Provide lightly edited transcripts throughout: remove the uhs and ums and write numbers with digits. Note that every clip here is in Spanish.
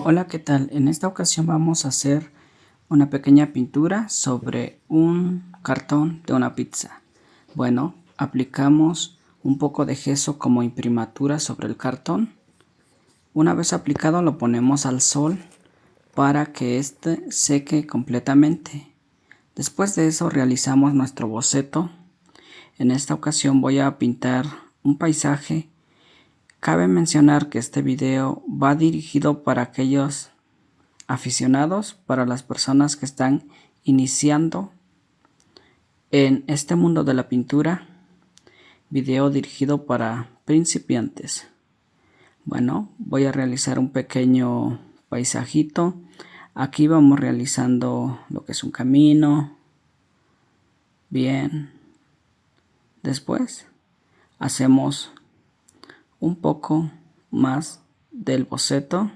Hola, ¿qué tal? En esta ocasión vamos a hacer una pequeña pintura sobre un cartón de una pizza. Bueno, aplicamos un poco de gesso como imprimatura sobre el cartón. Una vez aplicado lo ponemos al sol para que éste seque completamente. Después de eso realizamos nuestro boceto. En esta ocasión voy a pintar un paisaje. Cabe mencionar que este video va dirigido para aquellos aficionados, para las personas que están iniciando en este mundo de la pintura. Video dirigido para principiantes. Bueno, voy a realizar un pequeño paisajito. Aquí vamos realizando lo que es un camino. Bien. Después hacemos un poco más del boceto,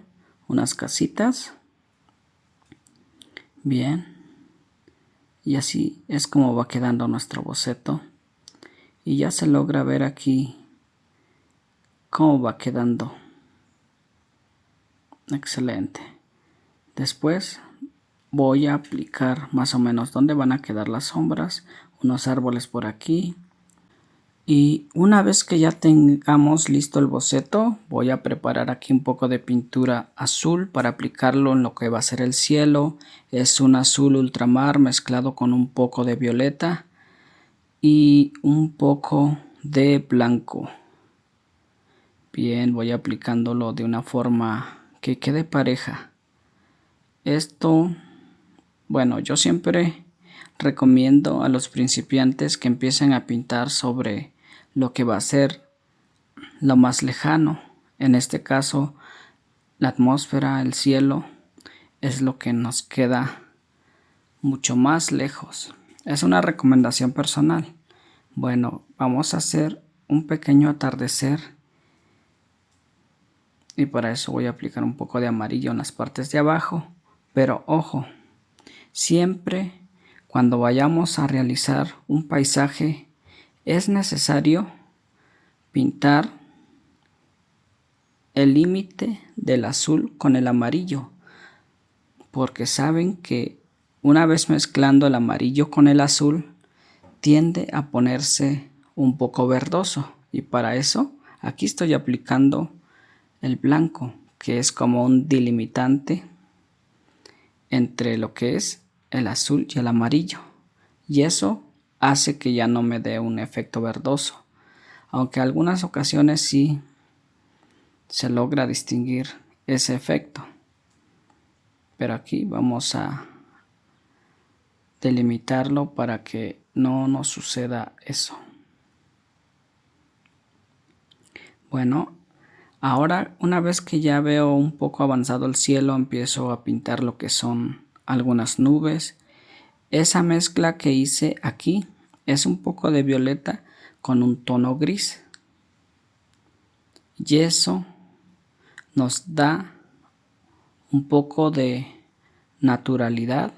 unas casitas. Bien. Y así es como va quedando nuestro boceto. Y ya se logra ver aquí cómo va quedando. Excelente. Después voy a aplicar más o menos dónde van a quedar las sombras. Unos árboles por aquí. Y una vez que ya tengamos listo el boceto, voy a preparar aquí un poco de pintura azul para aplicarlo en lo que va a ser el cielo. Es un azul ultramar mezclado con un poco de violeta y un poco de blanco. Bien, voy aplicándolo de una forma que quede pareja. Esto, bueno, yo siempre recomiendo a los principiantes que empiecen a pintar sobre lo que va a ser lo más lejano. En este caso, la atmósfera, el cielo, es lo que nos queda mucho más lejos. Es una recomendación personal. Bueno, vamos a hacer un pequeño atardecer. Y para eso voy a aplicar un poco de amarillo en las partes de abajo. Pero ojo, siempre cuando vayamos a realizar un paisaje es necesario pintar el límite del azul con el amarillo, porque saben que una vez mezclando el amarillo con el azul tiende a ponerse un poco verdoso, y para eso aquí estoy aplicando el blanco, que es como un delimitante entre lo que es el azul y el amarillo, y eso hace que ya no me dé un efecto verdoso, aunque en algunas ocasiones sí se logra distinguir ese efecto, pero aquí vamos a delimitarlo para que no nos suceda eso. Bueno, ahora una vez que ya veo un poco avanzado el cielo, empiezo a pintar lo que son algunas nubes. Esa mezcla que hice aquí es un poco de violeta con un tono gris, y eso nos da un poco de naturalidad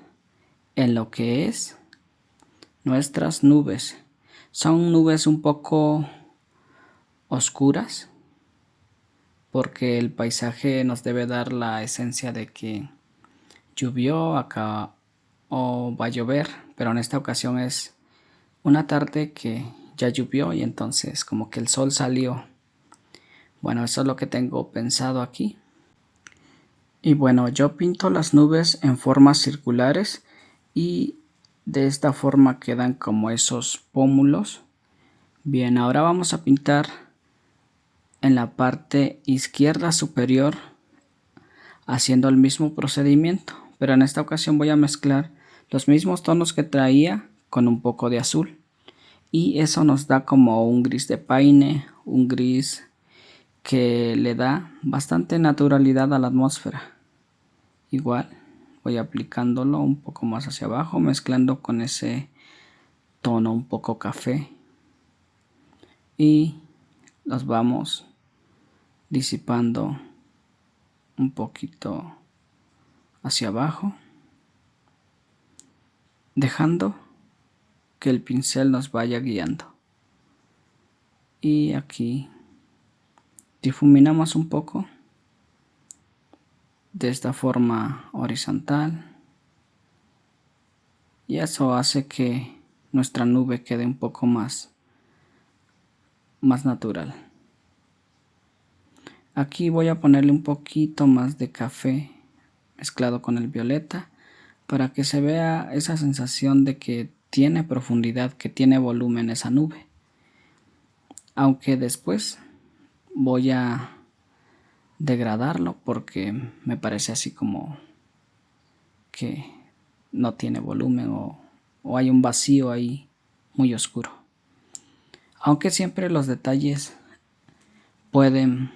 en lo que es nuestras nubes. Son nubes un poco oscuras porque el paisaje nos debe dar la esencia de que llovió acá o va a llover, pero en esta ocasión es una tarde que ya llovió y entonces como que el sol salió. Bueno, eso es lo que tengo pensado aquí. Y bueno, yo pinto las nubes en formas circulares y de esta forma quedan como esos pómulos. Bien, ahora vamos a pintar en la parte izquierda superior haciendo el mismo procedimiento, pero en esta ocasión voy a mezclar los mismos tonos que traía con un poco de azul, y eso nos da como un gris de paine, un gris que le da bastante naturalidad a la atmósfera. Igual voy aplicándolo un poco más hacia abajo, mezclando con ese tono un poco café, y los vamos disipando un poquito hacia abajo, dejando que el pincel nos vaya guiando. Y aquí difuminamos un poco de esta forma horizontal. Y eso hace que nuestra nube quede un poco más natural. Aquí voy a ponerle un poquito más de café mezclado con el violeta para que se vea esa sensación de que tiene profundidad, que tiene volumen esa nube. Aunque después voy a degradarlo porque me parece así como que no tiene volumen o hay un vacío ahí muy oscuro. Aunque siempre los detalles pueden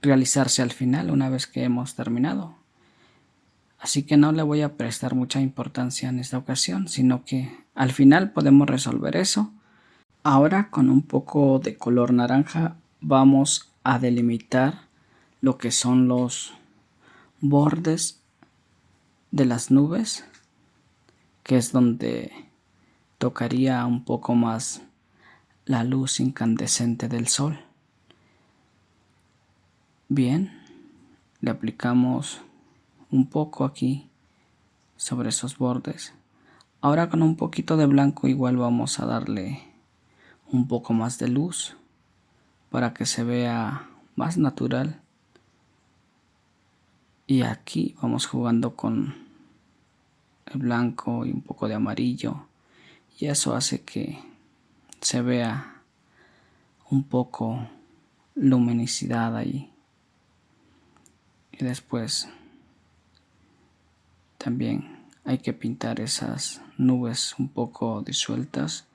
realizarse al final una vez que hemos terminado. Así que no le voy a prestar mucha importancia en esta ocasión, sino que al final podemos resolver eso. Ahora con un poco de color naranja vamos a delimitar lo que son los bordes de las nubes, que es donde tocaría un poco más la luz incandescente del sol. Bien, le aplicamos un poco aquí sobre esos bordes. Ahora con un poquito de blanco igual vamos a darle un poco más de luz para que se vea más natural. Y aquí vamos jugando con el blanco y un poco de amarillo, y eso hace que se vea un poco luminosidad ahí. Y después también hay que pintar esas nubes un poco disueltas,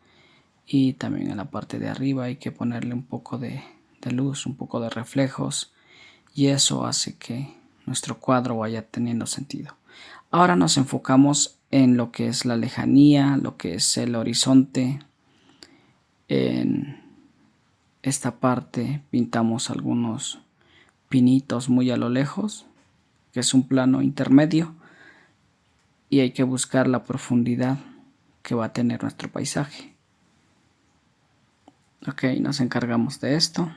y también en la parte de arriba hay que ponerle un poco de luz, un poco de reflejos, y eso hace que nuestro cuadro vaya teniendo sentido. Ahora nos enfocamos en lo que es la lejanía, lo que es el horizonte. En esta parte pintamos algunos pinitos muy a lo lejos, que es un plano intermedio, y hay que buscar la profundidad que va a tener nuestro paisaje. Ok, nos encargamos de esto.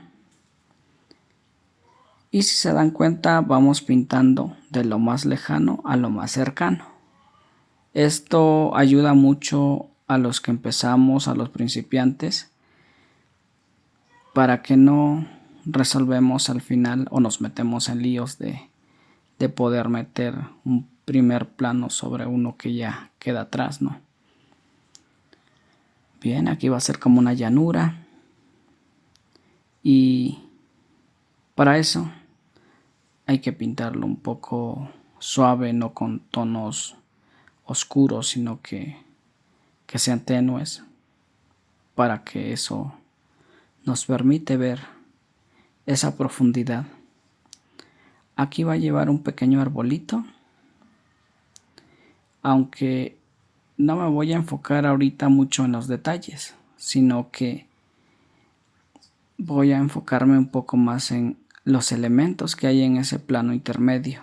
Y si se dan cuenta, vamos pintando de lo más lejano a lo más cercano. Esto ayuda mucho a los que empezamos, a los principiantes, para que no resolvemos al final o nos metemos en líos de poder meter un primer plano sobre uno que ya queda atrás, ¿no? Bien, aquí va a ser como una llanura, y para eso hay que pintarlo un poco suave, no con tonos oscuros, sino que sean tenues, para que eso nos permite ver esa profundidad. Aquí va a llevar un pequeño arbolito, aunque no me voy a enfocar ahorita mucho en los detalles, sino que voy a enfocarme un poco más en los elementos que hay en ese plano intermedio.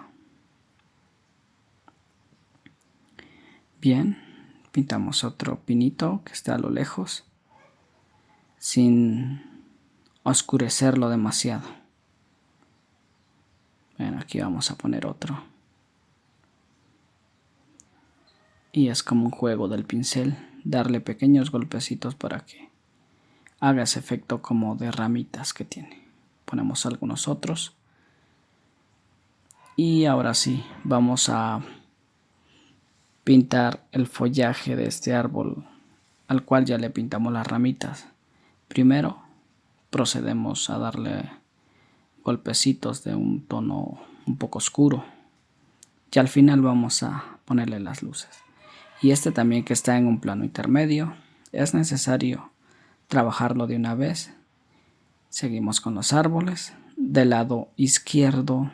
Bien, pintamos otro pinito que está a lo lejos, sin oscurecerlo demasiado. Bueno, aquí vamos a poner otro. Y es como un juego del pincel, darle pequeños golpecitos para que haga ese efecto como de ramitas que tiene. Ponemos algunos otros. Y ahora sí, vamos a pintar el follaje de este árbol, al cual ya le pintamos las ramitas. Primero procedemos a darle golpecitos de un tono un poco oscuro, y al final vamos a ponerle las luces. Y este también, que está en un plano intermedio, es necesario trabajarlo de una vez. Seguimos con los árboles. Del lado izquierdo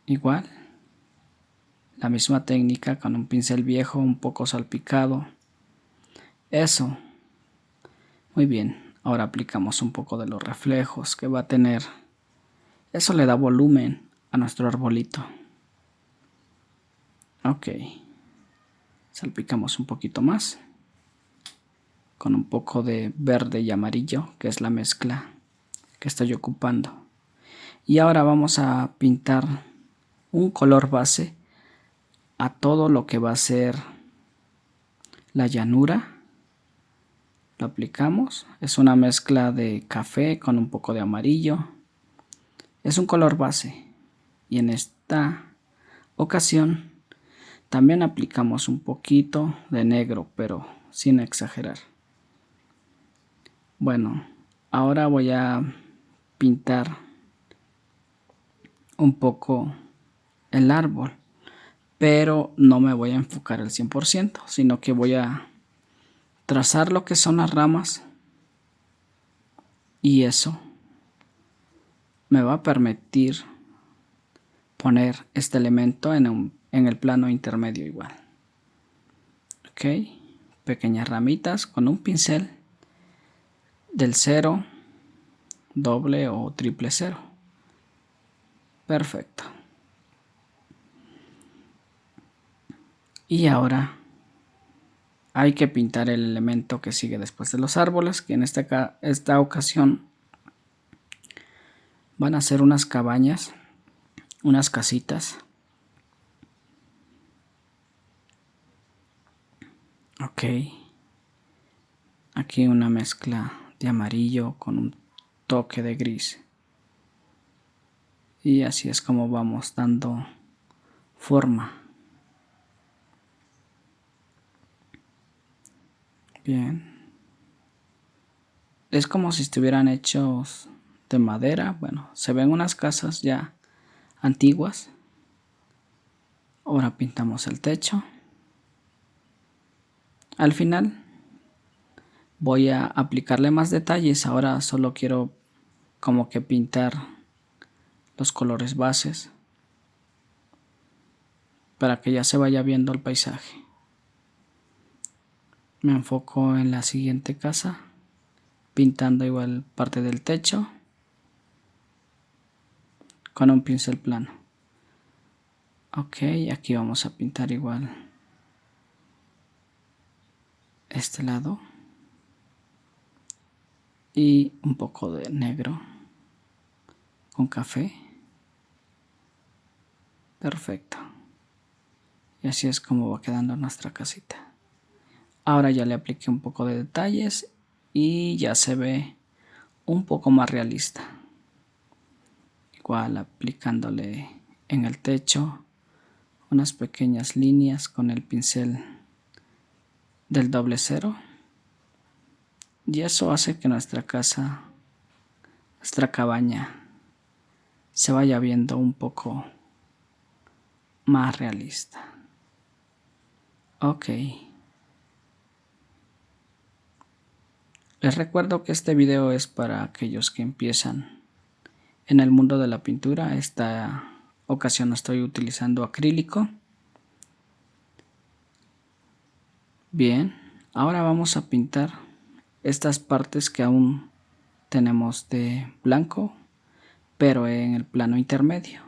igual, la misma técnica, con un pincel viejo un poco salpicado. Eso, muy bien. Ahora aplicamos un poco de los reflejos que va a tener. Eso le da volumen a nuestro arbolito. Ok, salpicamos un poquito más con un poco de verde y amarillo, que es la mezcla que estoy ocupando. Y ahora vamos a pintar un color base a todo lo que va a ser la llanura. Lo aplicamos. Es una mezcla de café con un poco de amarillo. Es un color base. Y en esta ocasión también aplicamos un poquito de negro, pero sin exagerar. Bueno, ahora voy a pintar un poco el árbol, pero no me voy a enfocar al 100%, sino que voy a trazar lo que son las ramas, y eso me va a permitir poner este elemento en el plano intermedio igual. Ok, pequeñas ramitas con un pincel del 0, doble o triple 0. Perfecto. Y ahora hay que pintar el elemento que sigue después de los árboles, que en esta ocasión van a ser unas cabañas, unas casitas. Ok. Aquí una mezcla de amarillo con un toque de gris. Y así es como vamos dando forma. Bien. Es como si estuvieran hechos de madera. Bueno, se ven unas casas ya antiguas. Ahora pintamos el techo. Al final voy a aplicarle más detalles. Ahora solo quiero como que pintar los colores bases para que ya se vaya viendo el paisaje. Me enfoco en la siguiente casa, pintando igual parte del techo con un pincel plano. Ok, aquí vamos a pintar igual este lado y un poco de negro con café. Perfecto. Y así es como va quedando nuestra casita. Ahora ya le apliqué un poco de detalles y ya se ve un poco más realista. Igual aplicándole en el techo unas pequeñas líneas con el pincel del doble 0. Y eso hace que nuestra casa, nuestra cabaña, se vaya viendo un poco más realista. Ok. Les recuerdo que este video es para aquellos que empiezan en el mundo de la pintura. Esta ocasión estoy utilizando acrílico. Bien, ahora vamos a pintar estas partes que aún tenemos de blanco, pero en el plano intermedio.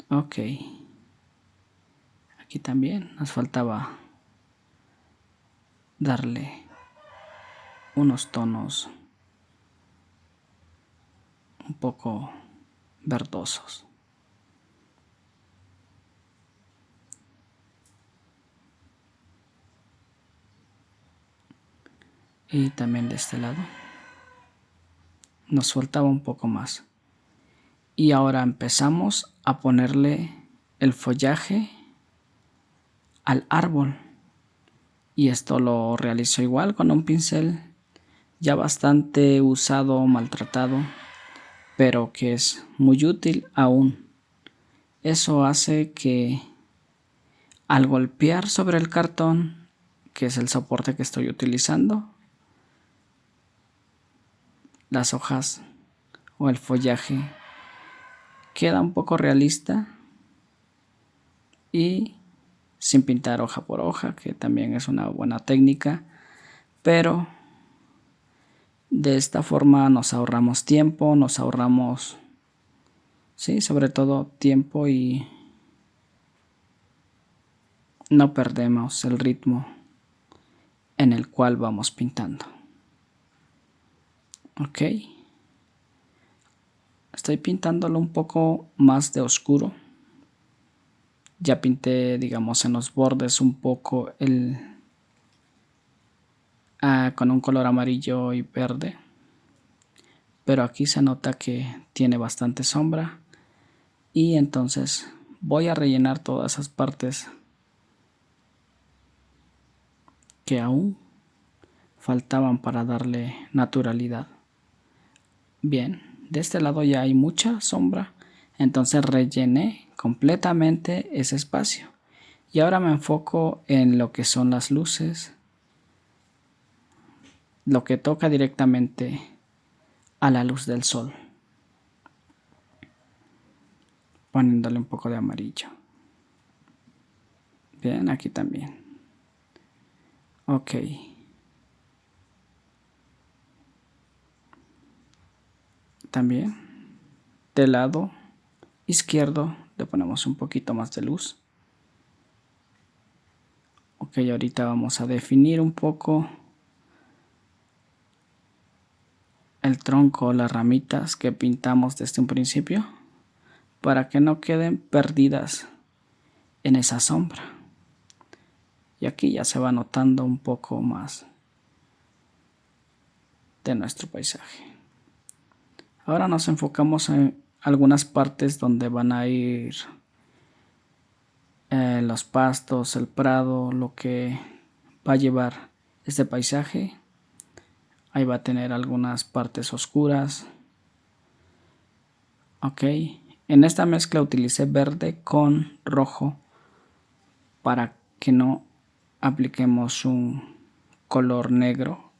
Ok. Aquí también nos faltaba darle unos tonos un poco verdosos. Y también de este lado nos faltaba un poco más. Y ahora empezamos a ponerle el follaje al árbol. Y esto lo realizo igual con un pincel ya bastante usado, maltratado, pero que es muy útil aún. Eso hace que al golpear sobre el cartón, que es el soporte que estoy utilizando, las hojas o el follaje queda un poco realista y sin pintar hoja por hoja, que también es una buena técnica, pero de esta forma nos ahorramos tiempo, nos ahorramos, sí, sobre todo tiempo, y no perdemos el ritmo en el cual vamos pintando. Ok. Estoy pintándolo un poco más de oscuro. Ya pinté, digamos, en los bordes un poco con un color amarillo y verde. Pero aquí se nota que tiene bastante sombra. Y entonces voy a rellenar todas esas partes que aún faltaban para darle naturalidad. Bien, de este lado ya hay mucha sombra, entonces rellené completamente ese espacio. Y ahora me enfoco en lo que son las luces, lo que toca directamente a la luz del sol, poniéndole un poco de amarillo. Bien, aquí también. Ok. También del lado izquierdo le ponemos un poquito más de luz. Ok, ahorita vamos a definir un poco el tronco, las ramitas que pintamos desde un principio para que no queden perdidas en esa sombra. Y aquí ya se va notando un poco más de nuestro paisaje. Ahora nos enfocamos en algunas partes donde van a ir los pastos, el prado, lo que va a llevar este paisaje. Ahí va a tener algunas partes oscuras. Ok, en esta mezcla utilicé verde con rojo para que no apliquemos un color negro,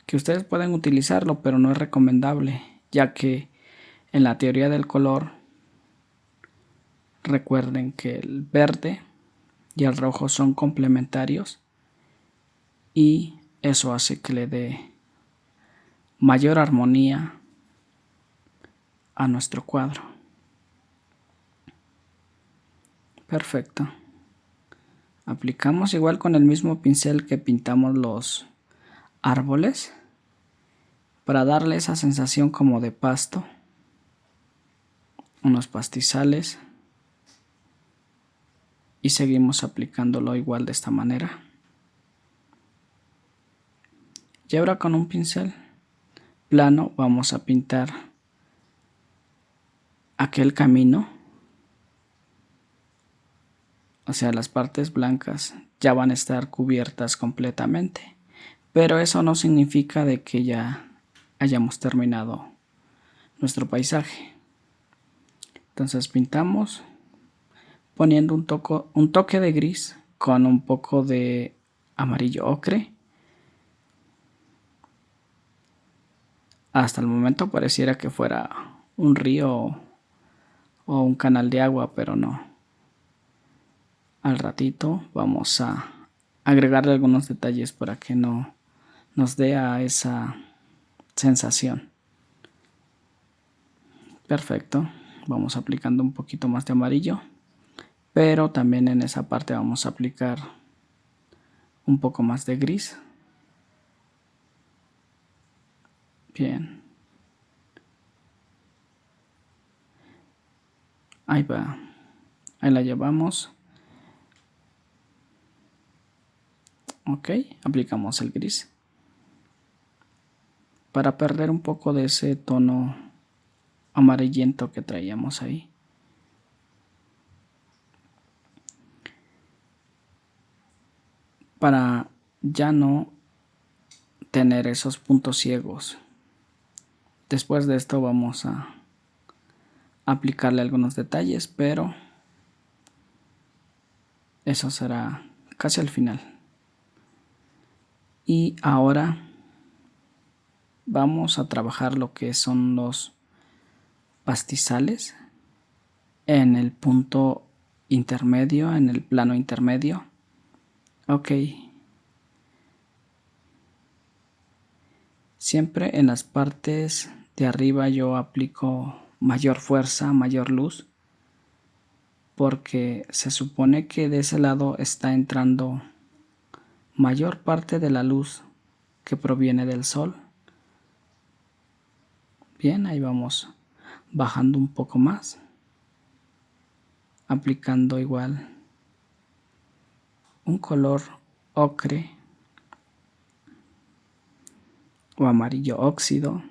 que ustedes pueden utilizarlo, pero no es recomendable, ya que en la teoría del color recuerden que el verde y el rojo son complementarios y eso hace que le dé mayor armonía a nuestro cuadro. Perfecto. Aplicamos igual con el mismo pincel que pintamos los árboles para darle esa sensación como de pasto, unos pastizales, y seguimos aplicándolo igual de esta manera. Y ahora con un pincel plano vamos a pintar aquel camino, o sea, las partes blancas ya van a estar cubiertas completamente, pero eso no significa de que ya hayamos terminado nuestro paisaje. Entonces pintamos poniendo un toque de gris con un poco de amarillo ocre. Hasta el momento pareciera que fuera un río o un canal de agua, pero no. Al ratito vamos a agregarle algunos detalles para que no nos dé a esa sensación. Perfecto, vamos aplicando un poquito más de amarillo, pero también en esa parte vamos a aplicar un poco más de gris. Bien, ahí va, ahí la llevamos. Ok, aplicamos el gris para perder un poco de ese tono amarillento que traíamos ahí. Para ya no tener esos puntos ciegos. Después de esto vamos a aplicarle algunos detalles, pero eso será casi al final. Y ahora vamos a trabajar lo que son los pastizales en el punto intermedio, en el plano intermedio. Ok. Siempre en las partes de arriba yo aplico mayor fuerza, mayor luz, porque se supone que de ese lado está entrando mayor parte de la luz que proviene del sol. Bien, ahí vamos bajando un poco más, aplicando igual un color ocre o amarillo óxido.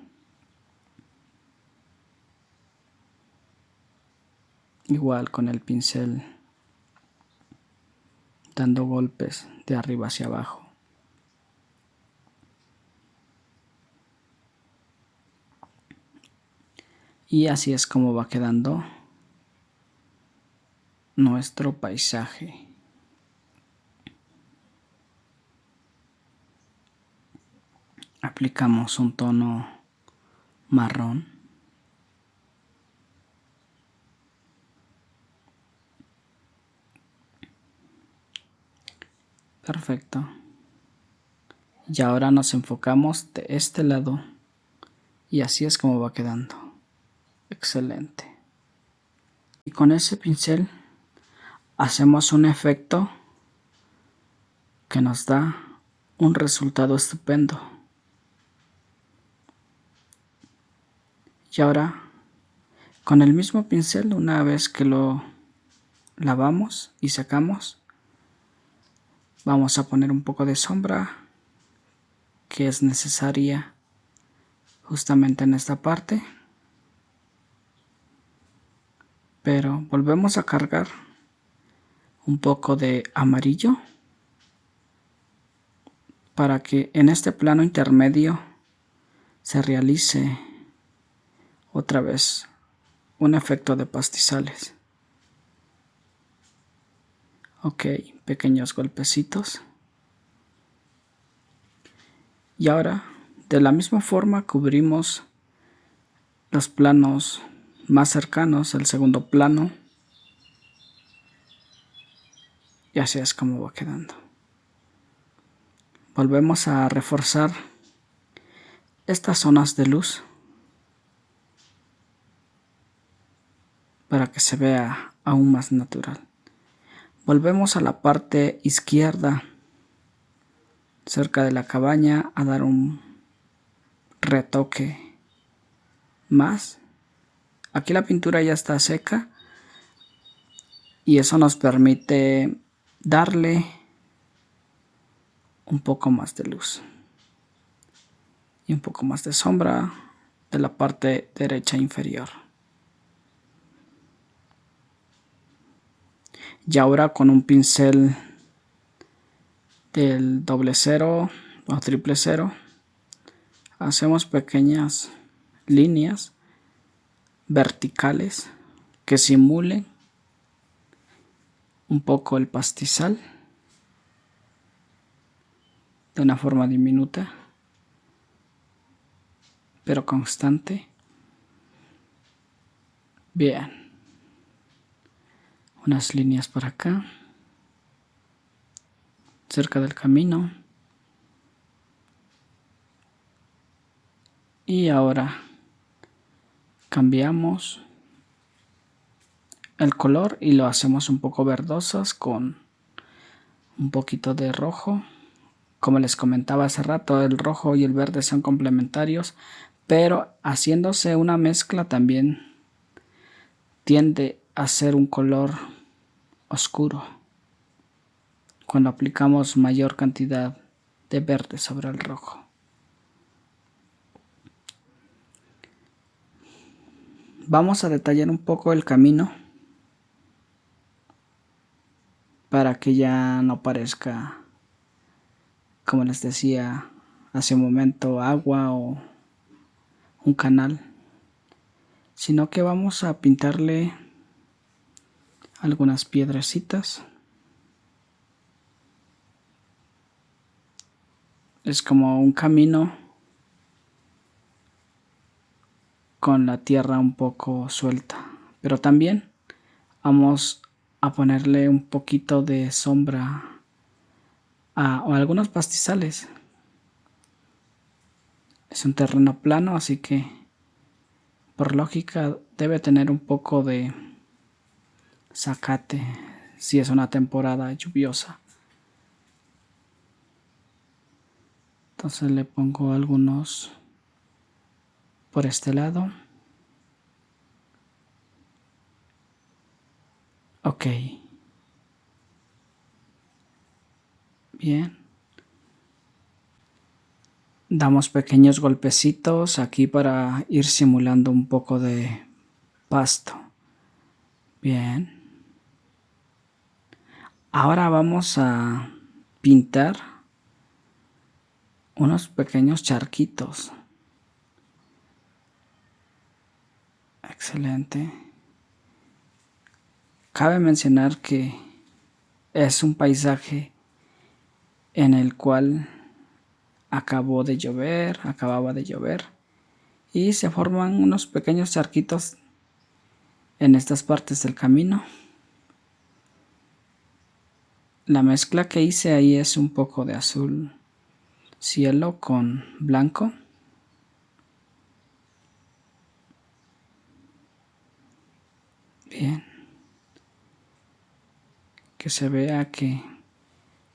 Igual con el pincel dando golpes de arriba hacia abajo. Y así es como va quedando nuestro paisaje. Aplicamos un tono marrón. Perfecto. Y ahora nos enfocamos de este lado y así es como va quedando. Excelente. Y con ese pincel hacemos un efecto que nos da un resultado estupendo. Y ahora con el mismo pincel, una vez que lo lavamos y secamos, vamos a poner un poco de sombra que es necesaria justamente en esta parte, pero volvemos a cargar un poco de amarillo para que en este plano intermedio se realice otra vez un efecto de pastizales. Ok, pequeños golpecitos. Y ahora, de la misma forma, cubrimos los planos más cercanos, el segundo plano. Y así es como va quedando. Volvemos a reforzar estas zonas de luz para que se vea aún más natural. Volvemos a la parte izquierda, cerca de la cabaña, a dar un retoque más. Aquí la pintura ya está seca y eso nos permite darle un poco más de luz y un poco más de sombra de la parte derecha inferior. Y ahora con un pincel del 00 o 000 hacemos pequeñas líneas verticales que simulen un poco el pastizal de una forma diminuta pero constante. Bien, unas líneas por acá cerca del camino. Y ahora cambiamos el color y lo hacemos un poco verdosas con un poquito de rojo. Como les comentaba hace rato, el rojo y el verde son complementarios, pero haciéndose una mezcla también tiende a ser un color oscuro cuando aplicamos mayor cantidad de verde sobre el rojo. Vamos a detallar un poco el camino para que ya no parezca, como les decía hace un momento, agua o un canal, sino que vamos a pintarle algunas piedrecitas. Es como un camino con la tierra un poco suelta, pero también vamos a ponerle un poquito de sombra o algunos pastizales. Es un terreno plano, así que por lógica debe tener un poco de zacate si es una temporada lluviosa. Entonces le pongo algunos por este lado. Ok. Bien. Damos pequeños golpecitos aquí para ir simulando un poco de pasto. Bien. Ahora vamos a pintar unos pequeños charquitos. Excelente. Cabe mencionar que es un paisaje en el cual acababa de llover y se forman unos pequeños charquitos en estas partes del camino. La mezcla que hice ahí es un poco de azul cielo con blanco. Bien. Que se vea que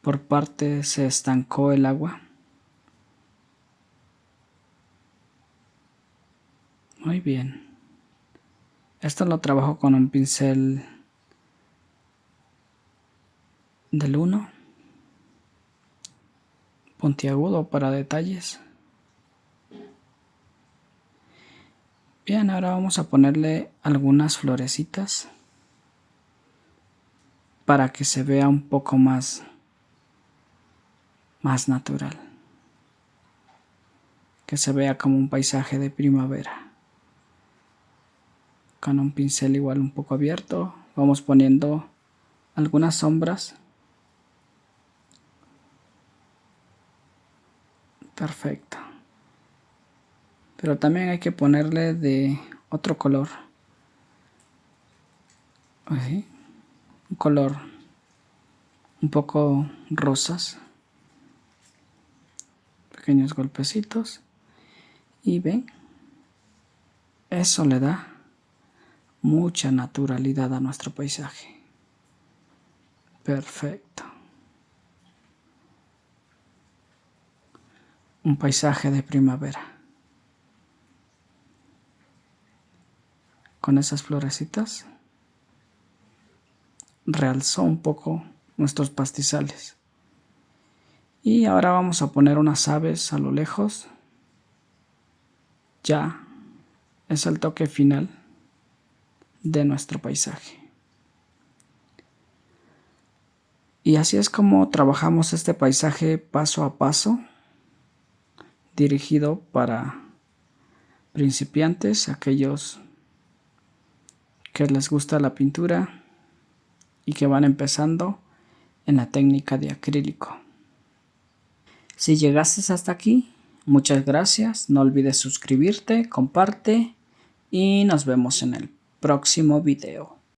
por parte se estancó el agua. Muy bien. Esto lo trabajo con un pincel del 1, puntiagudo para detalles. Bien, ahora vamos a ponerle algunas florecitas para que se vea un poco más natural. Que se vea como un paisaje de primavera. Con un pincel igual un poco abierto, vamos poniendo algunas sombras. Perfecto. Pero también hay que ponerle de otro color. Así. Un color un poco rosas. Pequeños golpecitos. Y ven, eso le da mucha naturalidad a nuestro paisaje. Perfecto. Un paisaje de primavera. Con esas florecitas realzó un poco nuestros pastizales. Y ahora vamos a poner unas aves a lo lejos. Ya es el toque final de nuestro paisaje. Y así es como trabajamos este paisaje paso a paso, dirigido para principiantes, aquellos que les gusta la pintura y que van empezando en la técnica de acrílico. Si llegaste hasta aquí, muchas gracias. No olvides suscribirte, comparte y nos vemos en el próximo video.